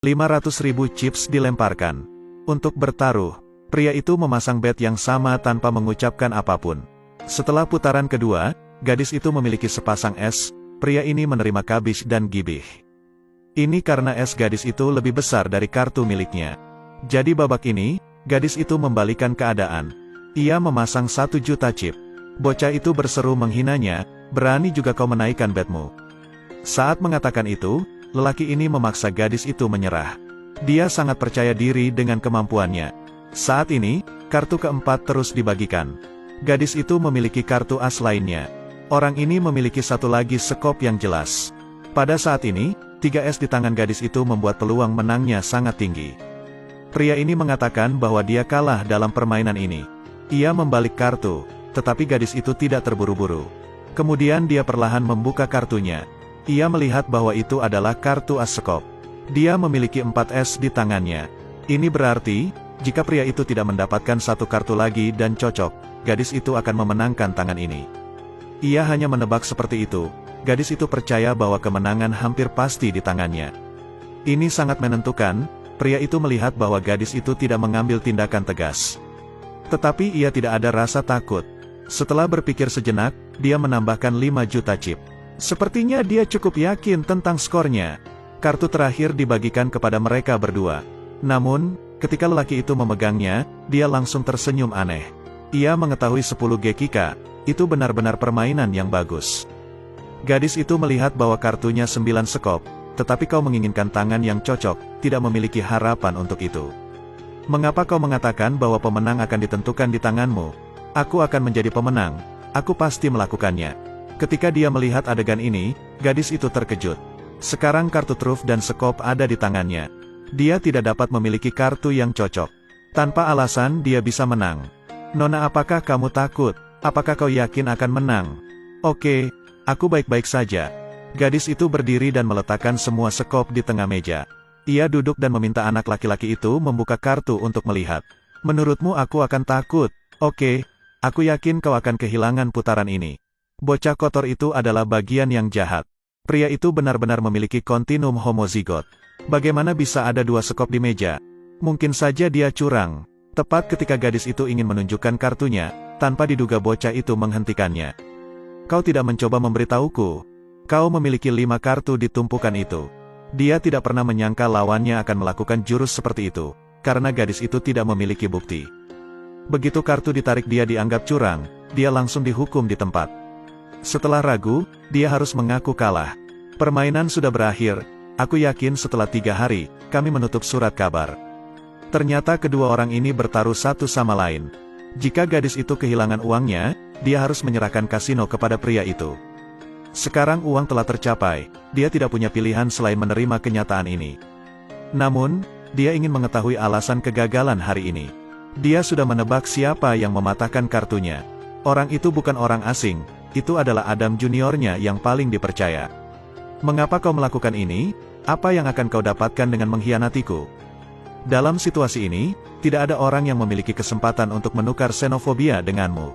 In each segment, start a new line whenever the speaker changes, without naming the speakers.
500.000 chips dilemparkan. Untuk bertaruh, pria itu memasang bet yang sama tanpa mengucapkan apapun. Setelah putaran kedua, gadis itu memiliki sepasang es, pria ini menerima kabis dan gibih. Ini karena es gadis itu lebih besar dari kartu miliknya. Jadi babak ini, gadis itu membalikan keadaan. Ia memasang 1 juta chip. Bocah itu berseru menghinanya, berani juga kau menaikkan betmu. Saat mengatakan itu, lelaki ini memaksa gadis itu menyerah. Dia sangat percaya diri dengan kemampuannya. Saat ini, kartu keempat terus dibagikan. Gadis itu memiliki kartu as lainnya. Orang ini memiliki satu lagi skop yang jelas. Pada saat ini, 3 es di tangan gadis itu membuat peluang menangnya sangat tinggi. Pria ini mengatakan bahwa dia kalah dalam permainan ini. Ia membalik kartu, tetapi gadis itu tidak terburu-buru. Kemudian dia perlahan membuka kartunya. Ia melihat bahwa itu adalah kartu as skop. Dia memiliki 4 es di tangannya. Ini berarti, jika pria itu tidak mendapatkan satu kartu lagi dan cocok, gadis itu akan memenangkan tangan ini. Ia hanya menebak seperti itu. Gadis itu percaya bahwa kemenangan hampir pasti di tangannya. Ini sangat menentukan, pria itu melihat bahwa gadis itu tidak mengambil tindakan tegas. Tetapi ia tidak ada rasa takut. Setelah berpikir sejenak, dia menambahkan 5 juta chip. Sepertinya dia cukup yakin tentang skornya. Kartu terakhir dibagikan kepada mereka berdua. Namun, ketika lelaki itu memegangnya, dia langsung tersenyum aneh. Ia mengetahui 10 GKK, itu benar-benar permainan yang bagus. Gadis itu melihat bahwa kartunya 9 skop, tetapi kau menginginkan tangan yang cocok, tidak memiliki harapan untuk itu. Mengapa kau mengatakan bahwa pemenang akan ditentukan di tanganmu? Aku akan menjadi pemenang, aku pasti melakukannya. Ketika dia melihat adegan ini, gadis itu terkejut. Sekarang kartu truf dan skop ada di tangannya. Dia tidak dapat memiliki kartu yang cocok. Tanpa alasan dia bisa menang. Nona, apakah kamu takut? Apakah kau yakin akan menang? Oke, aku baik-baik saja. Gadis itu berdiri dan meletakkan semua skop di tengah meja. Ia duduk dan meminta anak laki-laki itu membuka kartu untuk melihat. Menurutmu aku akan takut? Oke, aku yakin kau akan kehilangan putaran ini. Bocah kotor itu adalah bagian yang jahat. Pria itu benar-benar memiliki kontinum homozigot. Bagaimana bisa ada 2 skop di meja? Mungkin saja dia curang. Tepat ketika gadis itu ingin menunjukkan kartunya, tanpa diduga bocah itu menghentikannya. Kau tidak mencoba memberitahuku. Kau memiliki 5 kartu di tumpukan itu. Dia tidak pernah menyangka lawannya akan melakukan jurus seperti itu, karena gadis itu tidak memiliki bukti. Begitu kartu ditarik dia dianggap curang, dia langsung dihukum di tempat. Setelah ragu, dia harus mengaku kalah. Permainan sudah berakhir, aku yakin setelah 3 hari, kami menutup surat kabar. Ternyata kedua orang ini bertaruh satu sama lain. Jika gadis itu kehilangan uangnya, dia harus menyerahkan kasino kepada pria itu. Sekarang uang telah tercapai, dia tidak punya pilihan selain menerima kenyataan ini. Namun, dia ingin mengetahui alasan kegagalan hari ini. Dia sudah menebak siapa yang mematahkan kartunya. Orang itu bukan orang asing, itu adalah Adam juniornya yang paling dipercaya. Mengapa kau melakukan ini? Apa yang akan kau dapatkan dengan mengkhianatiku? Dalam situasi ini, tidak ada orang yang memiliki kesempatan untuk menukar xenofobia denganmu.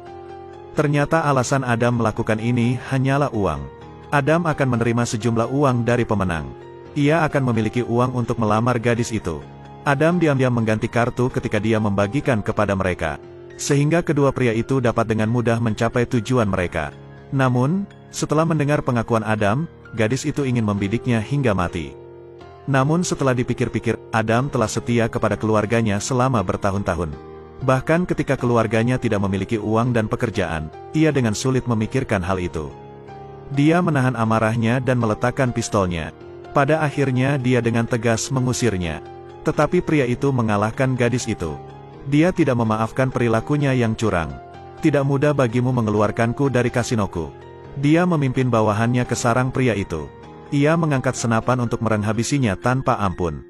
Ternyata alasan Adam melakukan ini hanyalah uang. Adam akan menerima sejumlah uang dari pemenang. Ia akan memiliki uang untuk melamar gadis itu. Adam diam-diam mengganti kartu ketika dia membagikan kepada mereka. Sehingga kedua pria itu dapat dengan mudah mencapai tujuan mereka. Namun, setelah mendengar pengakuan Adam, gadis itu ingin membidiknya hingga mati. Namun setelah dipikir-pikir, Adam telah setia kepada keluarganya selama bertahun-tahun. Bahkan ketika keluarganya tidak memiliki uang dan pekerjaan, ia dengan sulit memikirkan hal itu. Dia menahan amarahnya dan meletakkan pistolnya. Pada akhirnya dia dengan tegas mengusirnya. Tetapi pria itu mengalahkan gadis itu. Dia tidak memaafkan perilakunya yang curang. Tidak mudah bagimu mengeluarkanku dari kasinoku. Dia memimpin bawahannya ke sarang pria itu. Ia mengangkat senapan untuk menghabisinya tanpa ampun.